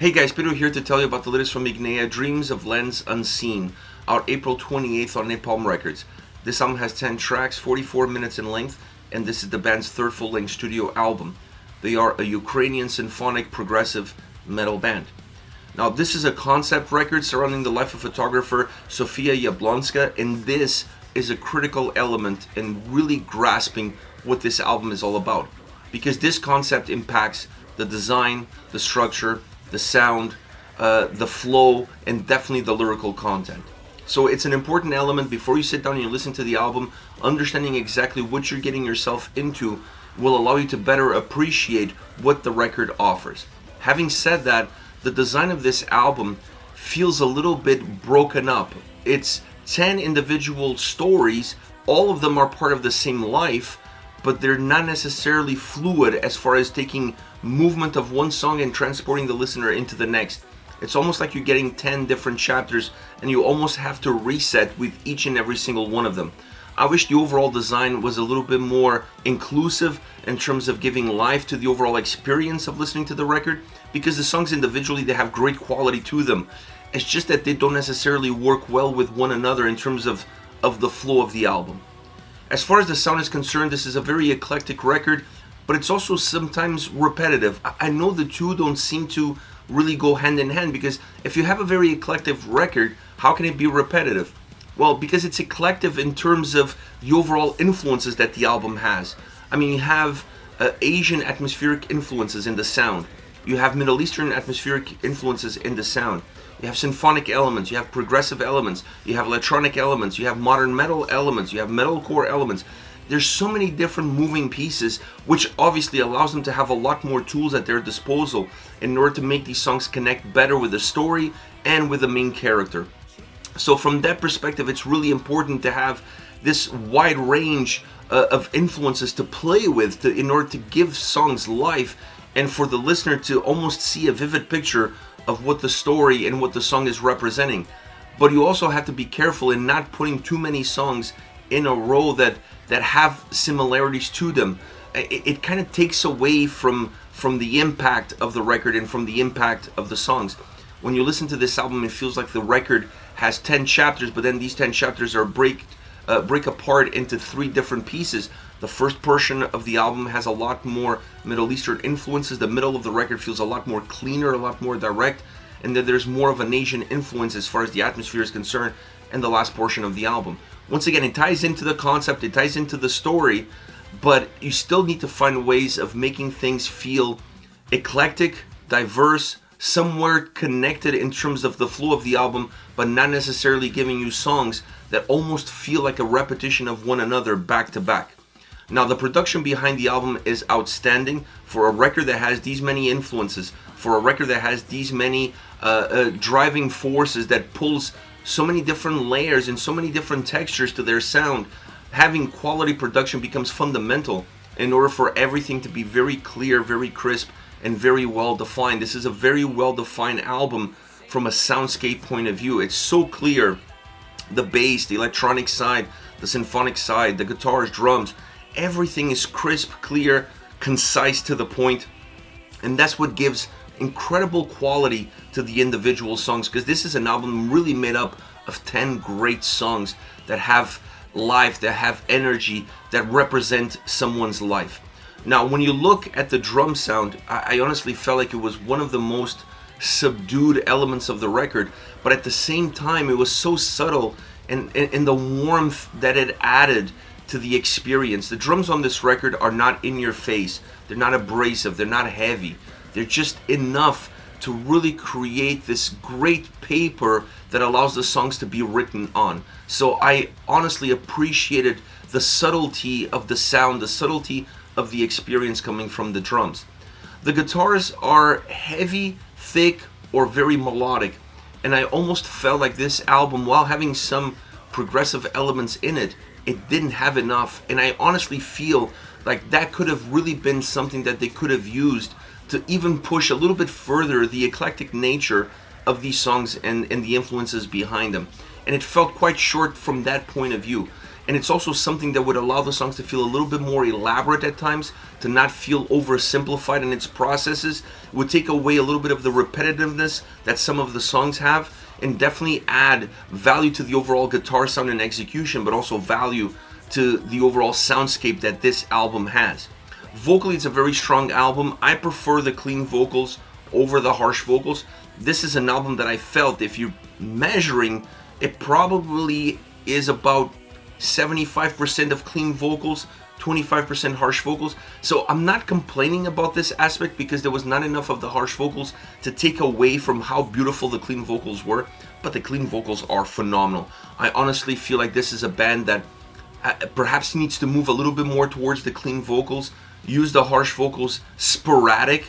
Hey guys, Peter here to tell you about the latest from Ignea, Dreams of Lands Unseen, out April 28th on Napalm Records. This album has 10 tracks, 44 minutes in length, and this is the band's third full-length studio album. They are a Ukrainian symphonic progressive metal band. Now this is a concept record surrounding the life of photographer Sofia Yablonska, and this is a critical element in really grasping what this album is all about. Because this concept impacts the design, the structure, the sound, the flow, and definitely the lyrical content. So it's an important element before you sit down and you listen to the album. Understanding exactly what you're getting yourself into will allow you to better appreciate what the record offers. Having said that, the design of this album feels a little bit broken up. It's 10 individual stories, all of them are part of the same life, but they're not necessarily fluid as far as taking movement of one song and transporting the listener into the next. It's almost like you're getting 10 different chapters and you almost have to reset with each and every single one of them. I wish the overall design was a little bit more inclusive in terms of giving life to the overall experience of listening to the record, because the songs individually, they have great quality to them. It's just that they don't necessarily work well with one another in terms of the flow of the album. As far as the sound is concerned, this is a very eclectic record, but it's also sometimes repetitive. I know the two don't seem to really go hand in hand, because if you have a very eclectic record, how can it be repetitive? Well, because it's eclectic in terms of the overall influences that the album has. I mean, you have Asian atmospheric influences in the sound. You have Middle Eastern atmospheric influences in the sound. You have symphonic elements, you have progressive elements, you have electronic elements, you have modern metal elements, you have metalcore elements. There's so many different moving pieces, which obviously allows them to have a lot more tools at their disposal in order to make these songs connect better with the story and with the main character. So from that perspective, it's really important to have this wide range of influences to play with in order to give songs life, and for the listener to almost see a vivid picture of what the story and what the song is representing. But you also have to be careful in not putting too many songs in a row that have similarities to them. It kind of takes away from the impact of the record and from the impact of the songs. When you listen to this album, it feels like the record has 10 chapters, but then these 10 chapters are break apart into 3 different pieces. The first portion of the album has a lot more Middle Eastern influences. The middle of the record feels a lot more cleaner, a lot more direct, and then there's more of an Asian influence as far as the atmosphere is concerned in the last portion of the album. Once again, it ties into the concept, it ties into the story, but you still need to find ways of making things feel eclectic, diverse, somewhere connected in terms of the flow of the album, but not necessarily giving you songs that almost feel like a repetition of one another back to back. Now, the production behind the album is outstanding for a record that has these many influences, for a record that has these many driving forces that pulls so many different layers and so many different textures to their sound. Having quality production becomes fundamental in order for everything to be very clear, very crisp, and very well defined. This is a very well defined album from a soundscape point of view. It's so clear. The bass, the electronic side, the symphonic side, the guitars, drums, everything is crisp, clear, concise, to the point, and that's what gives incredible quality to the individual songs, because this is an album really made up of 10 great songs that have life, that have energy, that represent someone's life. Now, when you look at the drum sound, I honestly felt like it was one of the most subdued elements of the record, but at the same time it was so subtle and the warmth that it added to the experience. The drums on this record are not in your face, they're not abrasive, they're not heavy, they're just enough to really create this great paper that allows the songs to be written on. So I honestly appreciated the subtlety of the sound, the subtlety of the experience coming from the drums. The guitars are heavy, thick, or very melodic, and I almost felt like this album, while having some progressive elements in it, it didn't have enough, and I honestly feel like that could have really been something that they could have used to even push a little bit further the eclectic nature of these songs and the influences behind them. And it felt quite short from that point of view. and it's also something that would allow the songs to feel a little bit more elaborate at times, to not feel oversimplified in its processes. It would take away a little bit of the repetitiveness that some of the songs have, and definitely add value to the overall guitar sound and execution, but also value to the overall soundscape that this album has. Vocally, it's a very strong album. I prefer the clean vocals over the harsh vocals. This is an album that I felt, if you're measuring, it probably is about 75% of clean vocals, 25% harsh vocals. So I'm not complaining about this aspect, because there was not enough of the harsh vocals to take away from how beautiful the clean vocals were, but the clean vocals are phenomenal. I honestly feel like this is a band that perhaps needs to move a little bit more towards the clean vocals, use the harsh vocals sporadic,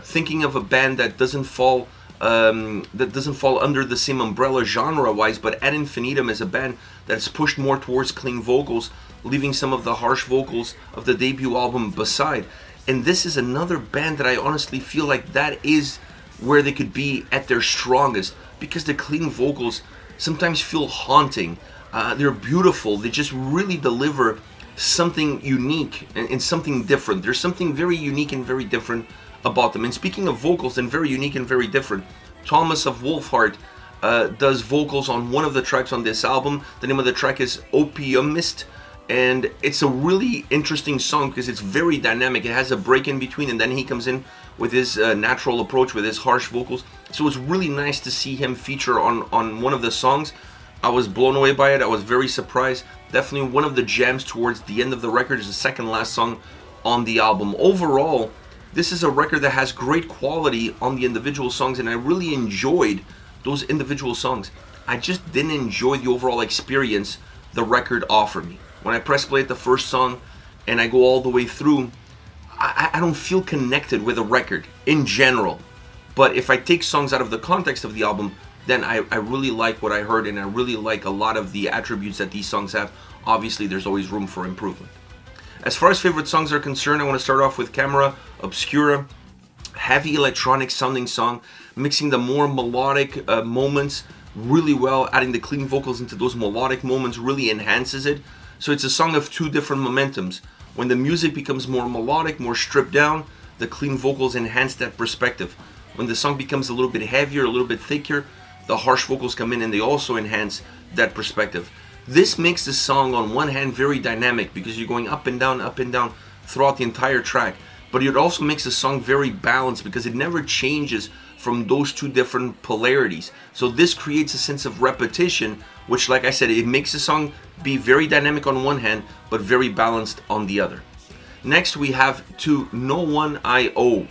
thinking of a band that doesn't fall under the same umbrella genre-wise, but Ad Infinitum is a band that's pushed more towards clean vocals, leaving some of the harsh vocals of the debut album beside. And this is another band that I honestly feel like that is where they could be at their strongest, because the clean vocals sometimes feel haunting. They're beautiful. They just really deliver something unique and something different. There's something very unique and very different about them. And speaking of vocals and very unique and very different, Thomas of Wolfheart does vocals on one of the tracks on this album. The name of the track is Opiumist, and it's a really interesting song because it's very dynamic. It has a break in between, and then he comes in with his natural approach with his harsh vocals. So it's really nice to see him feature on one of the songs. I was blown away by it. I was very surprised. Definitely one of the gems towards the end of the record. Is the second last song on the album. Overall, this is a record that has great quality on the individual songs, and I really enjoyed those individual songs. I just didn't enjoy the overall experience the record offered me. When I press play at the first song and I go all the way through, I don't feel connected with a record in general. But if I take songs out of the context of the album, then I really like what I heard, and I really like a lot of the attributes that these songs have. Obviously, there's always room for improvement. As far as favorite songs are concerned, I want to start off with Camera, Obscura. Heavy electronic sounding song, mixing the more melodic moments really well, adding the clean vocals into those melodic moments really enhances it. So it's a song of two different momentums. When the music becomes more melodic, more stripped down, the clean vocals enhance that perspective. When the song becomes a little bit heavier, a little bit thicker, the harsh vocals come in and they also enhance that perspective. This makes the song on one hand very dynamic because you're going up and down throughout the entire track. But it also makes the song very balanced because it never changes from those two different polarities. So this creates a sense of repetition, which, like I said, it makes the song be very dynamic on one hand, but very balanced on the other. Next we have To No One I Owe.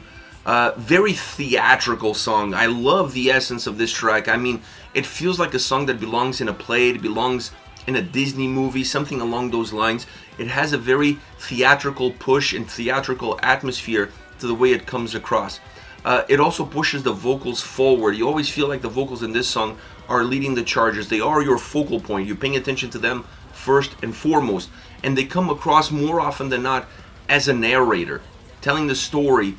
Very theatrical song. I love the essence of this track. I mean, it feels like a song that belongs in a play, it belongs in a Disney movie, something along those lines. It has a very theatrical push and theatrical atmosphere to the way it comes across. It also pushes the vocals forward. You always feel like the vocals in this song are leading the charges. They are your focal point. You're paying attention to them first and foremost. And they come across more often than not as a narrator, telling the story,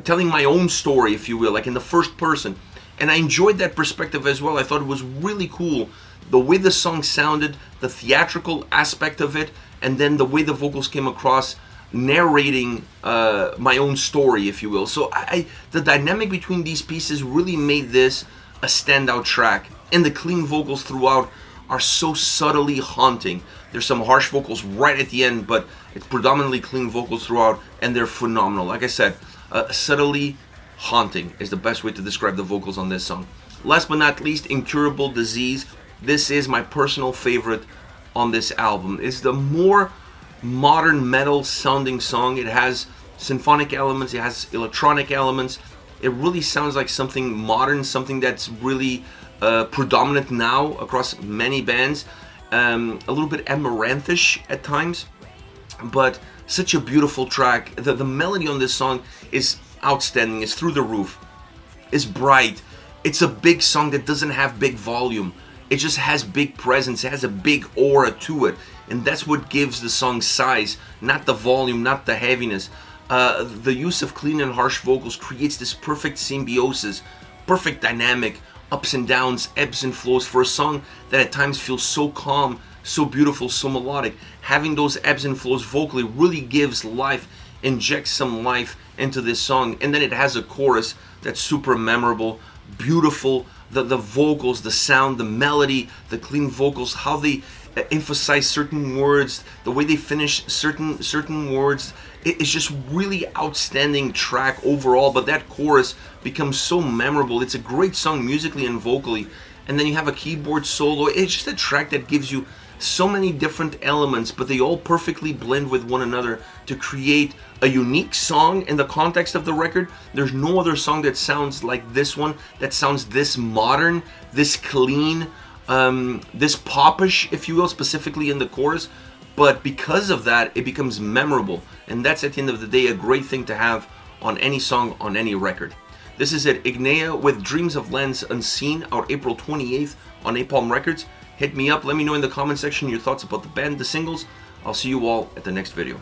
telling my own story, if you will, like in the first person. And I enjoyed that perspective as well. I thought it was really cool, the way the song sounded, the theatrical aspect of it, and then the way the vocals came across, narrating my own story, if you will. So the dynamic between these pieces really made this a standout track. And the clean vocals throughout are so subtly haunting. There's some harsh vocals right at the end, but it's predominantly clean vocals throughout, and they're phenomenal. Like I said, subtly haunting is the best way to describe the vocals on this song. Last but not least, Incurable Disease. This is my personal favorite on this album. It's the more modern metal sounding song. It has symphonic elements, it has electronic elements. It really sounds like something modern, something that's really predominant now across many bands. A little bit amaranthish at times, but such a beautiful track. The melody on this song is outstanding, it's through the roof, it's bright. It's a big song that doesn't have big volume. It just has big presence, it has a big aura to it. And that's what gives the song size, not the volume, not the heaviness. The use of clean and harsh vocals creates this perfect symbiosis, perfect dynamic, ups and downs, ebbs and flows for a song that at times feels so calm, so beautiful, so melodic. Having those ebbs and flows vocally really gives life, injects some life into this song. And then it has a chorus that's super memorable, beautiful. The vocals, the sound, the melody, the clean vocals, how they emphasize certain words, the way they finish certain words. It's just really outstanding track overall, but that chorus becomes so memorable. It's a great song musically and vocally. And then you have a keyboard solo. It's just a track that gives you so many different elements, but they all perfectly blend with one another to create a unique song in the context of the record. There's no other song that sounds like this one, that sounds this modern, this clean, this popish, if you will, specifically in the chorus. But because of that, it becomes memorable. And that's, at the end of the day, a great thing to have on any song, on any record. This is it, Ignea with Dreams of Lands Unseen, out April 28th on Napalm Records. Hit me up, let me know in the comment section your thoughts about the band, the singles. I'll see you all at the next video.